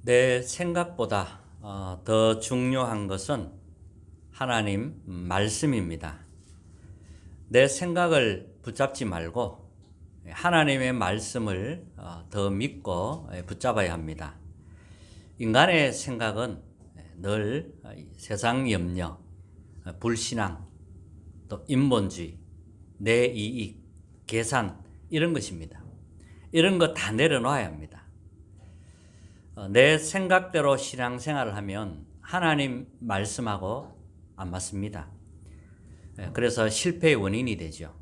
내 생각보다 더 중요한 것은 하나님 말씀입니다. 내 생각을 붙잡지 말고 하나님의 말씀을 더 믿고 붙잡아야 합니다. 인간의 생각은 늘 세상 염려, 불신앙, 또 인본주의, 내 이익, 계산 이런 것입니다. 이런 거 다 내려놓아야 합니다. 내 생각대로 신앙생활을 하면 하나님 말씀하고 안 맞습니다. 그래서 실패의 원인이 되죠.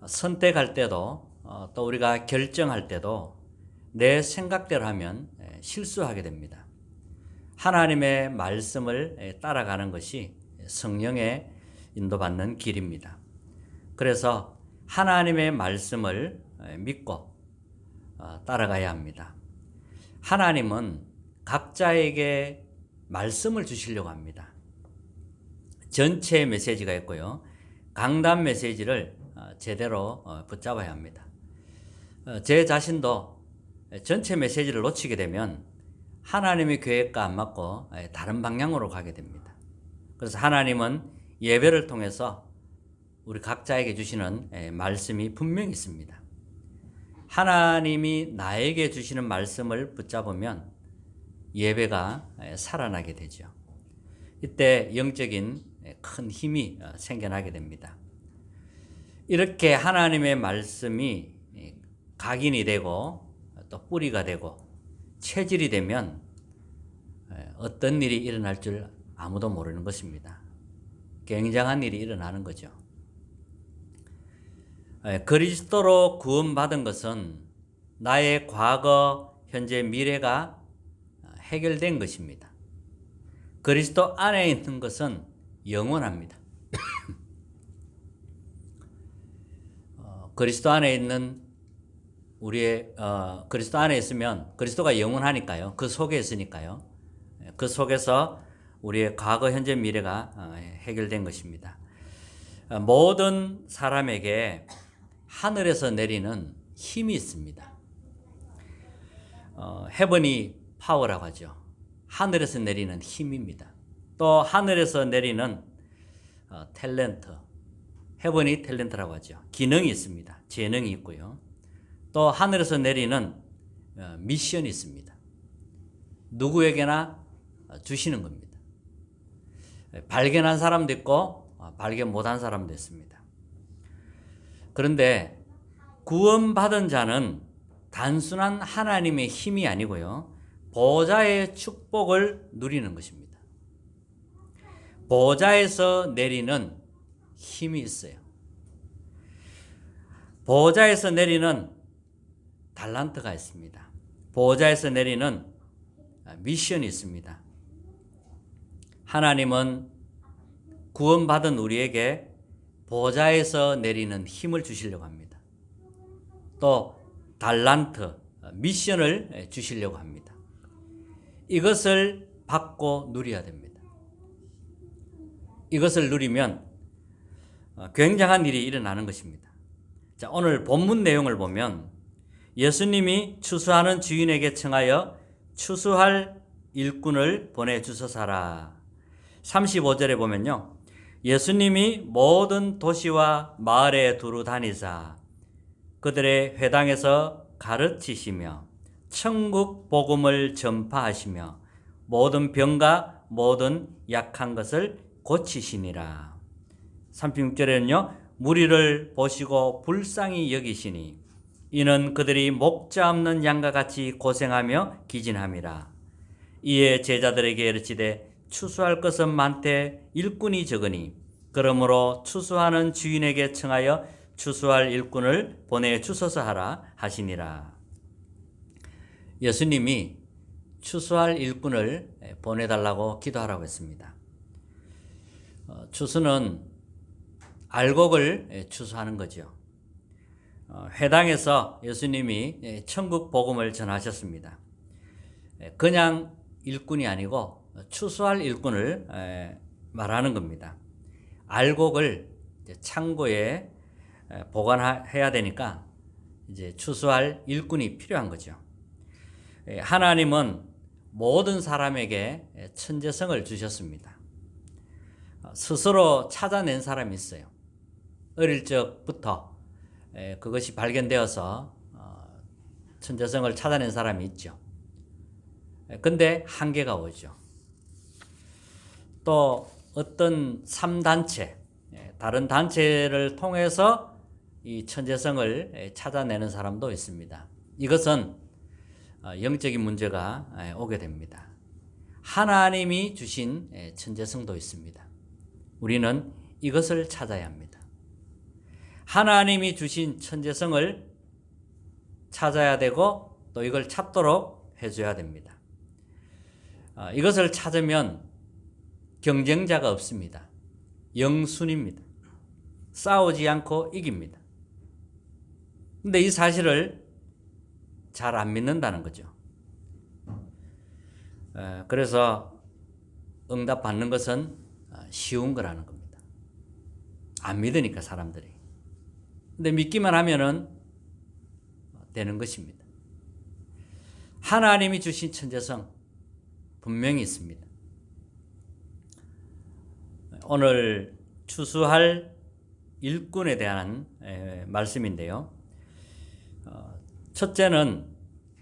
선택할 때도 또 우리가 결정할 때도 내 생각대로 하면 실수하게 됩니다. 하나님의 말씀을 따라가는 것이 성령의 인도받는 길입니다. 그래서 하나님의 말씀을 믿고 따라가야 합니다. 하나님은 각자에게 말씀을 주시려고 합니다. 전체 메시지가 있고요. 강단 메시지를 제대로 붙잡아야 합니다. 제 자신도 전체 메시지를 놓치게 되면 하나님의 계획과 안 맞고 다른 방향으로 가게 됩니다. 그래서 하나님은 예배를 통해서 우리 각자에게 주시는 말씀이 분명히 있습니다. 하나님이 나에게 주시는 말씀을 붙잡으면 예배가 살아나게 되죠. 이때 영적인 큰 힘이 생겨나게 됩니다. 이렇게 하나님의 말씀이 각인이 되고 또 뿌리가 되고 체질이 되면 어떤 일이 일어날 줄 아무도 모르는 것입니다. 굉장한 일이 일어나는 거죠. 그리스도로 구원받은 것은 나의 과거, 현재, 미래가 해결된 것입니다. 그리스도 안에 있는 것은 영원합니다. 그리스도 안에 있는 그리스도 안에 있으면 그리스도가 영원하니까요. 그 속에 있으니까요. 그 속에서 우리의 과거, 현재, 미래가 해결된 것입니다. 모든 사람에게 하늘에서 내리는 힘이 있습니다. 헤븐이 파워라고 하죠. 하늘에서 내리는 힘입니다. 또 하늘에서 내리는 탤런트, 헤븐이 탤런트라고 하죠. 기능이 있습니다. 재능이 있고요. 또 하늘에서 내리는 미션이 있습니다. 누구에게나 주시는 겁니다. 발견한 사람도 있고 발견 못한 사람도 있습니다. 그런데 구원받은 자는 단순한 하나님의 힘이 아니고요. 보좌의 축복을 누리는 것입니다. 보좌에서 내리는 힘이 있어요. 보좌에서 내리는 달란트가 있습니다. 보좌에서 내리는 미션이 있습니다. 하나님은 구원받은 우리에게 보좌에서 내리는 힘을 주시려고 합니다. 또 달란트, 미션을 주시려고 합니다. 이것을 받고 누려야 됩니다. 이것을 누리면 굉장한 일이 일어나는 것입니다. 자, 오늘 본문 내용을 보면 예수님이 추수하는 주인에게 청하여 추수할 일꾼을 보내주소서라. 35절에 보면요. 예수님이 모든 도시와 마을에 두루 다니사 그들의 회당에서 가르치시며 천국 복음을 전파하시며 모든 병과 모든 약한 것을 고치시니라. 36절에는요. 무리를 보시고 불쌍히 여기시니 이는 그들이 목자 없는 양과 같이 고생하며 기진함이라. 이에 제자들에게 이르시되 추수할 것은 많되 일꾼이 적으니 그러므로 추수하는 주인에게 청하여 추수할 일꾼을 보내주소서 하라 하시니라. 예수님이 추수할 일꾼을 보내달라고 기도하라고 했습니다. 추수는 알곡을 추수하는 거죠. 회당에서 예수님이 천국 복음을 전하셨습니다. 그냥 일꾼이 아니고 추수할 일꾼을 말하는 겁니다. 알곡을 창고에 보관해야 되니까 이제 추수할 일꾼이 필요한 거죠. 하나님은 모든 사람에게 천재성을 주셨습니다. 스스로 찾아낸 사람이 있어요. 어릴 적부터 그것이 발견되어서 천재성을 찾아낸 사람이 있죠. 근데 한계가 오죠. 또 어떤 3단체, 다른 단체를 통해서 이 천재성을 찾아내는 사람도 있습니다. 이것은 영적인 문제가 오게 됩니다. 하나님이 주신 천재성도 있습니다. 우리는 이것을 찾아야 합니다. 하나님이 주신 천재성을 찾아야 되고 또 이걸 찾도록 해줘야 됩니다. 이것을 찾으면 경쟁자가 없습니다. 영순입니다. 싸우지 않고 이깁니다. 근데 이 사실을 잘 안 믿는다는 거죠. 그래서 응답 받는 것은 쉬운 거라는 겁니다. 안 믿으니까 사람들이. 근데 믿기만 하면은 되는 것입니다. 하나님이 주신 천재성 분명히 있습니다. 오늘 추수할 일꾼에 대한 말씀인데요. 첫째는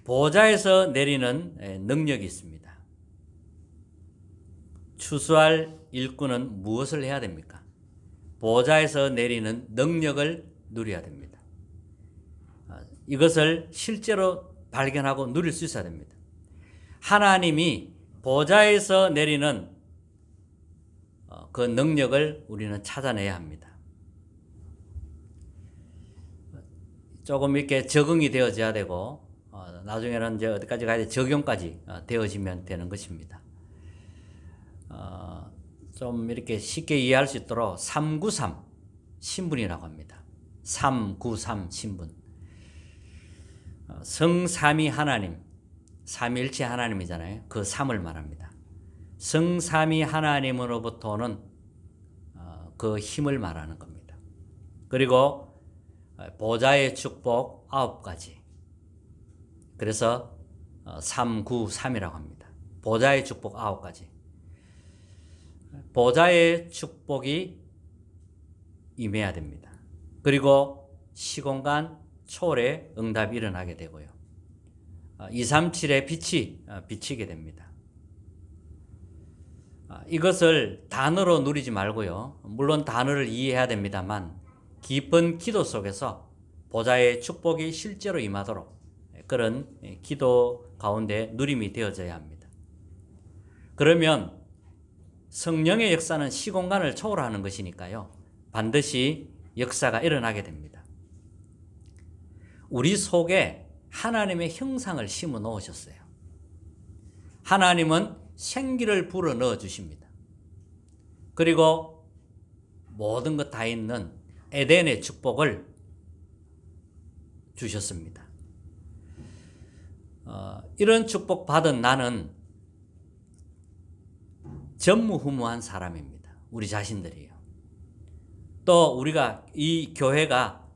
보좌에서 내리는 능력이 있습니다. 추수할 일꾼은 무엇을 해야 됩니까? 보좌에서 내리는 능력을 누려야 됩니다. 이것을 실제로 발견하고 누릴 수 있어야 됩니다. 하나님이 보좌에서 내리는 그 능력을 우리는 찾아내야 합니다. 조금 이렇게 적응이 되어져야 되고 나중에는 이제 어디까지 가야 돼? 적용까지 되어지면 되는 것입니다. 좀 이렇게 쉽게 이해할 수 있도록 393 신분이라고 합니다. 393 신분. 성삼위 하나님, 삼위일체 하나님이잖아요. 그 3을 말합니다. 성삼위 하나님으로부터 오는 그 힘을 말하는 겁니다. 그리고 보좌의 축복 9가지. 그래서 393이라고 합니다. 보좌의 축복 9가지. 보좌의 축복이 임해야 됩니다. 그리고 시공간 초월의 응답이 일어나게 되고요. 237의 빛이 비치게 됩니다. 이것을 단어로 누리지 말고요. 물론 단어를 이해해야 됩니다만 깊은 기도 속에서 보좌의 축복이 실제로 임하도록 그런 기도 가운데 누림이 되어져야 합니다. 그러면 성령의 역사는 시공간을 초월하는 것이니까요. 반드시 역사가 일어나게 됩니다. 우리 속에 하나님의 형상을 심어 놓으셨어요. 하나님은 생기를 불어 넣어 주십니다. 그리고 모든 것 다 있는 에덴의 축복을 주셨습니다. 이런 축복 받은 나는 전무후무한 사람입니다. 우리 자신들이요. 또 우리가 이 교회가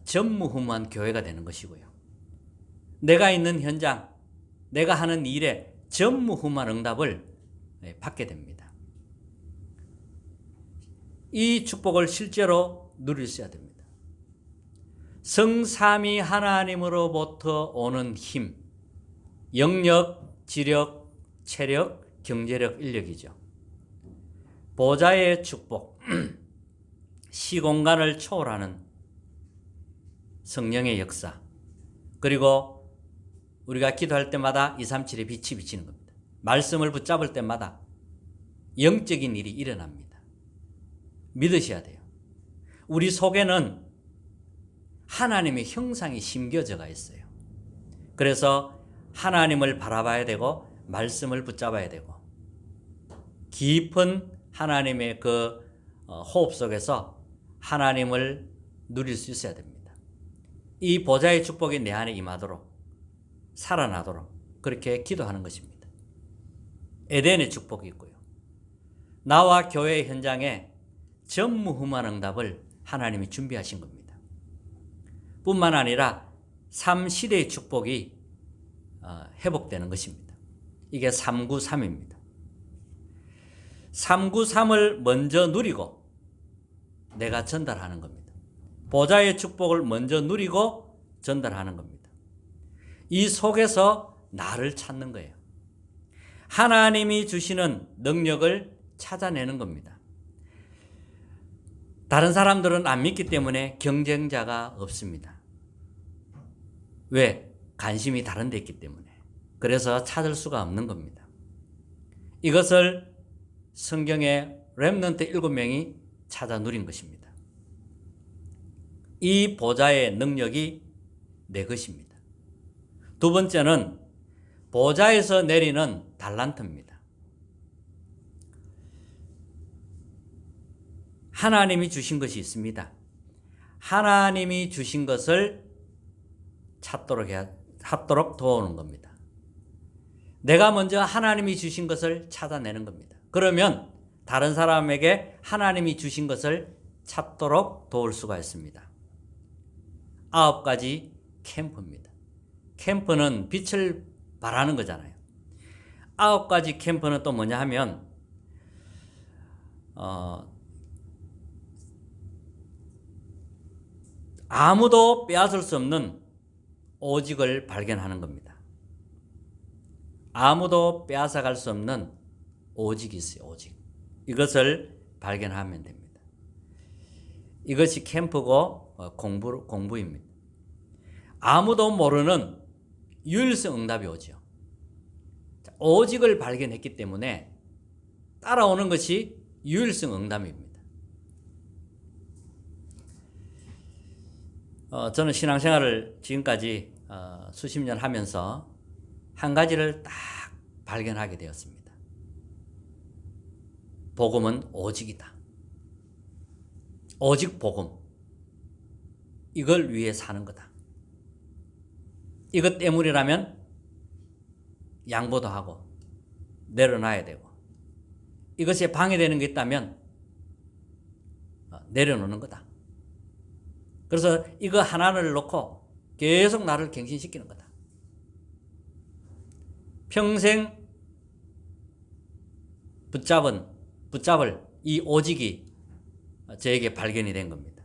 전무후무한 교회가 되는 것이고요. 내가 있는 현장, 내가 하는 일에 전무후무한 응답을 받게 됩니다. 이 축복을 실제로 누릴 수 있어야 됩니다. 성삼위 하나님으로부터 오는 힘, 영력, 지력, 체력, 경제력, 인력이죠. 보좌의 축복, 시공간을 초월하는 성령의 역사, 그리고 우리가 기도할 때마다 237의 빛이 비치는 겁니다. 말씀을 붙잡을 때마다 영적인 일이 일어납니다. 믿으셔야 돼요. 우리 속에는 하나님의 형상이 심겨져가 있어요. 그래서 하나님을 바라봐야 되고 말씀을 붙잡아야 되고 깊은 하나님의 그 호흡 속에서 하나님을 누릴 수 있어야 됩니다. 이 보좌의 축복이 내 안에 임하도록 살아나도록 그렇게 기도하는 것입니다. 에덴의 축복이 있고요. 나와 교회의 현장에 전무후무한 응답을 하나님이 준비하신 겁니다. 뿐만 아니라 3시대의 축복이 회복되는 것입니다. 이게 393입니다. 393을 먼저 누리고 내가 전달하는 겁니다. 보좌의 축복을 먼저 누리고 전달하는 겁니다. 이 속에서 나를 찾는 거예요. 하나님이 주시는 능력을 찾아내는 겁니다. 다른 사람들은 안 믿기 때문에 경쟁자가 없습니다. 왜? 관심이 다른 데 있기 때문에. 그래서 찾을 수가 없는 겁니다. 이것을 성경의 렘넌트 7명이 찾아 누린 것입니다. 이 보좌의 능력이 내 것입니다. 두 번째는 보좌에서 내리는 달란트입니다. 하나님이 주신 것이 있습니다. 하나님이 주신 것을 찾도록 도우는 겁니다. 내가 먼저 하나님이 주신 것을 찾아내는 겁니다. 그러면 다른 사람에게 하나님이 주신 것을 찾도록 도울 수가 있습니다. 9가지 캠프입니다. 캠프는 빛을 발하는 거잖아요. 9가지 캠프는 또 뭐냐 하면 아무도 빼앗을 수 없는 오직을 발견하는 겁니다. 아무도 빼앗아갈 수 없는 오직이 있어요. 오직. 이것을 발견하면 됩니다. 이것이 캠프고 공부입니다. 아무도 모르는 유일성 응답이 오죠. 오직을 발견했기 때문에 따라오는 것이 유일성 응답입니다. 저는 신앙생활을 지금까지 수십 년 하면서 한 가지를 딱 발견하게 되었습니다. 복음은 오직이다. 오직 복음. 이걸 위해 사는 거다. 이것 때문이라면 양보도 하고 내려놔야 되고, 이것에 방해되는 게 있다면 내려놓는 거다. 그래서 이거 하나를 놓고 계속 나를 갱신시키는 거다. 평생 붙잡을 이 오직이 저에게 발견이 된 겁니다.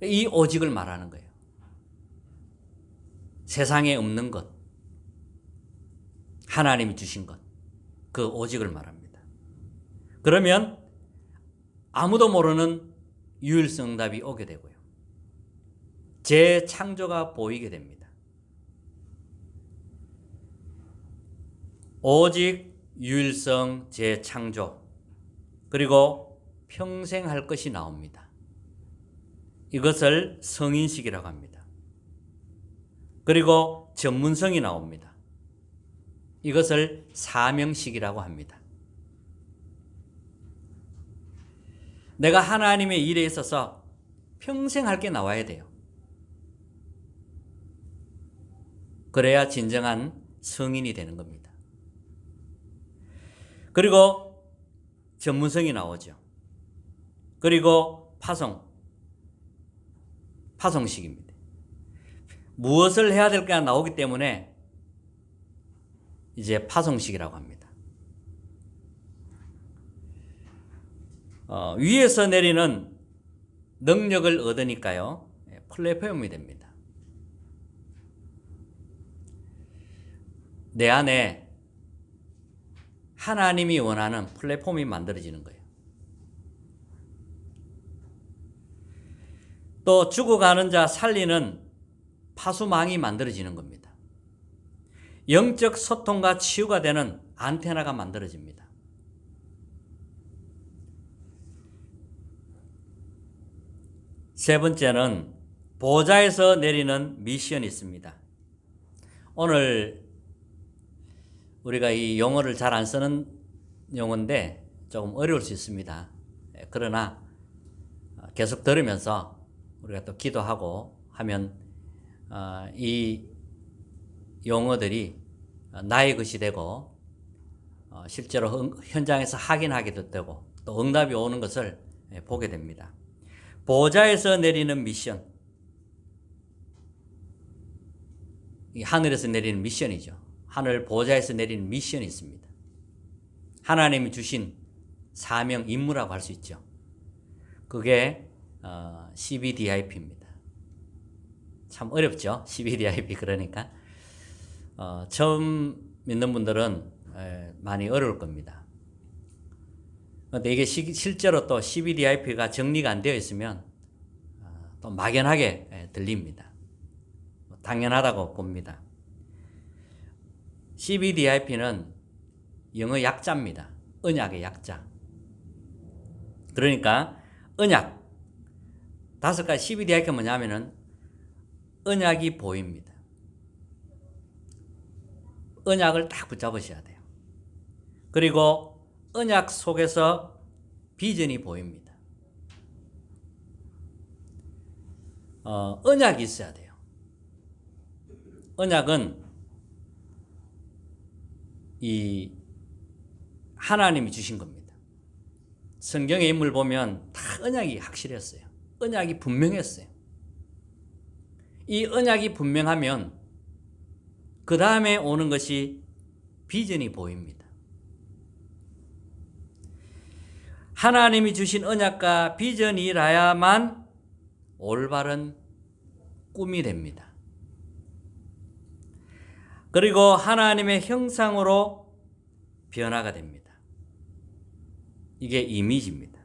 이 오직을 말하는 거예요. 세상에 없는 것, 하나님이 주신 것, 그 오직을 말합니다. 그러면 아무도 모르는 유일성 응답이 오게 되고요. 재창조가 보이게 됩니다. 오직, 유일성, 재창조, 그리고 평생 할 것이 나옵니다. 이것을 성인식이라고 합니다. 그리고 전문성이 나옵니다. 이것을 사명식이라고 합니다. 내가 하나님의 일에 있어서 평생 할 게 나와야 돼요. 그래야 진정한 성인이 되는 겁니다. 그리고 전문성이 나오죠. 그리고 파송식입니다. 무엇을 해야 될까 나오기 때문에 이제 파송식이라고 합니다. 위에서 내리는 능력을 얻으니까요, 플랫폼이 됩니다. 내 안에 하나님이 원하는 플랫폼이 만들어지는 거예요. 또 죽어가는 자 살리는 파수망이 만들어지는 겁니다. 영적 소통과 치유가 되는 안테나가 만들어집니다. 세 번째는 보좌에서 내리는 미션이 있습니다. 오늘 우리가 이 용어를 잘 안 쓰는 용어인데 조금 어려울 수 있습니다. 그러나 계속 들으면서 우리가 또 기도하고 하면 이 용어들이 나의 것이 되고 실제로 현장에서 확인하기도 되고 또 응답이 오는 것을 보게 됩니다. 보좌에서 내리는 미션, 이 하늘에서 내리는 미션이죠. 하늘 보좌에서 내리는 미션이 있습니다. 하나님이 주신 사명 임무라고 할 수 있죠. 그게 CBDIP입니다. 참 어렵죠. CBDIP 그러니까 처음 믿는 분들은 많이 어려울 겁니다. 그런데 이게 실제로 또 CBDIP가 정리가 안 되어 있으면 또 막연하게 들립니다. 당연하다고 봅니다. CBDIP는 영어 약자입니다. 언약의 약자. 그러니까 언약 5가지 CBDIP가 뭐냐면은 언약이 보입니다. 언약을 딱 붙잡으셔야 돼요. 그리고 언약 속에서 비전이 보입니다. 언약이 있어야 돼요. 언약은 이 하나님이 주신 겁니다. 성경의 인물 보면 다 언약이 확실했어요. 언약이 분명했어요. 이 언약이 분명하면 그 다음에 오는 것이 비전이 보입니다. 하나님이 주신 언약과 비전이라야만 올바른 꿈이 됩니다. 그리고 하나님의 형상으로 변화가 됩니다. 이게 이미지입니다.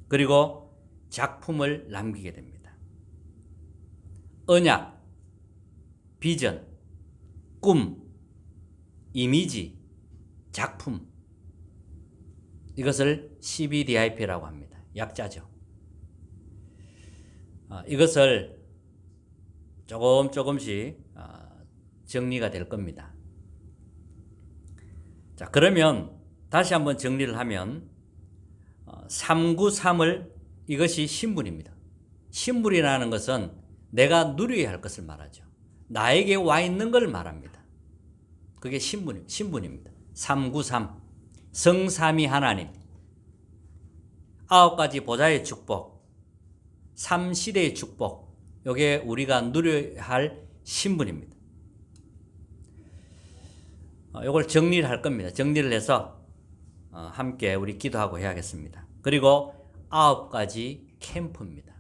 그리고 작품을 남기게 됩니다. 언약, 비전, 꿈, 이미지, 작품. 이것을 CBDIP라고 합니다. 약자죠. 이것을 조금씩 정리가 될 겁니다. 자, 그러면 다시 한번 정리를 하면 393을 이것이 신분입니다. 신분이라는 것은 내가 누려야 할 것을 말하죠. 나에게 와 있는 걸 말합니다. 그게 신분입니다. 393 성삼위 하나님 9가지 보좌의 축복 3시대의 축복 이게 우리가 누려야 할 신분입니다. 이걸 정리를 할 겁니다. 정리를 해서 함께 우리 기도하고 해야겠습니다. 그리고 9가지 캠프입니다.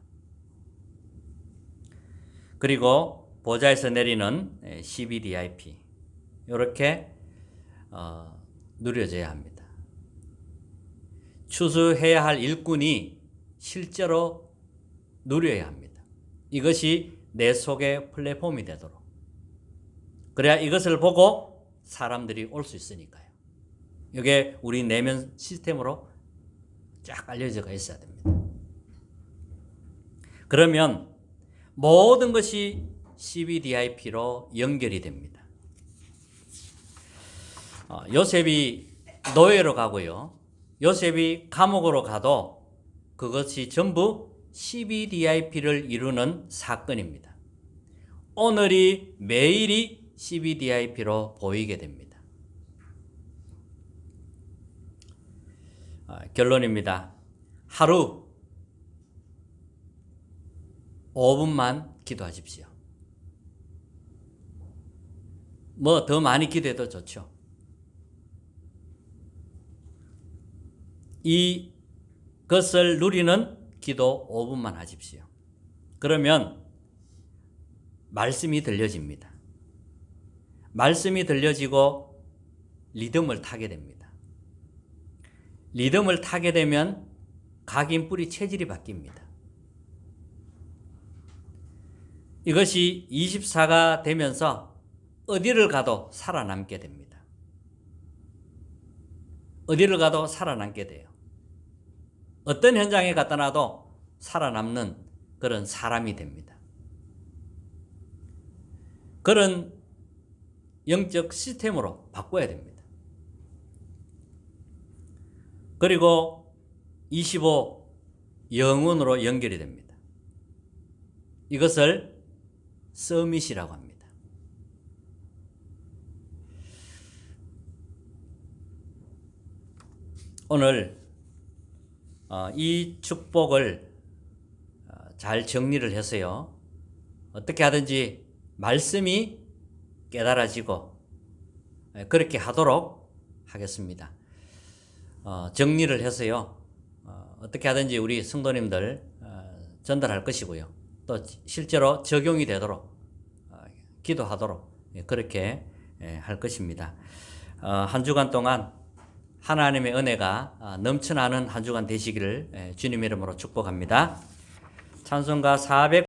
그리고 보좌에서 내리는 CBDIP 이렇게 누려져야 합니다. 추수해야 할 일꾼이 실제로 누려야 합니다. 이것이 내 속의 플랫폼이 되도록. 그래야 이것을 보고 사람들이 올 수 있으니까요. 이게 우리 내면 시스템으로 쫙 알려져 있어야 됩니다. 그러면 모든 것이 CBDIP로 연결이 됩니다. 요셉이 노예로 가고요. 요셉이 감옥으로 가도 그것이 전부 CBDIP를 이루는 사건입니다. 오늘이 매일이 CBDIP로 보이게 됩니다. 결론입니다. 하루 5분만 기도하십시오. 뭐 더 많이 기도해도 좋죠. 이것을 누리는 기도 5분만 하십시오. 그러면 말씀이 들려집니다. 말씀이 들려지고 리듬을 타게 됩니다. 리듬을 타게 되면 각인뿌리 체질이 바뀝니다. 이것이 24가 되면서 어디를 가도 살아남게 됩니다. 어디를 가도 살아남게 돼요. 어떤 현장에 갖다 놔도 살아남는 그런 사람이 됩니다. 그런 영적 시스템으로 바꿔야 됩니다. 그리고 25 영혼으로 연결이 됩니다. 이것을 서밋이라고 합니다. 오늘 이 축복을 잘 정리를 해서요. 어떻게 하든지 말씀이 깨달아지고 그렇게 하도록 하겠습니다. 정리를 해서요. 어떻게 하든지 우리 성도님들 전달할 것이고요. 또 실제로 적용이 되도록 기도하도록 그렇게 할 것입니다. 한 주간 동안 하나님의 은혜가 넘쳐나는 한 주간 되시기를 주님의 이름으로 축복합니다. 찬송가 400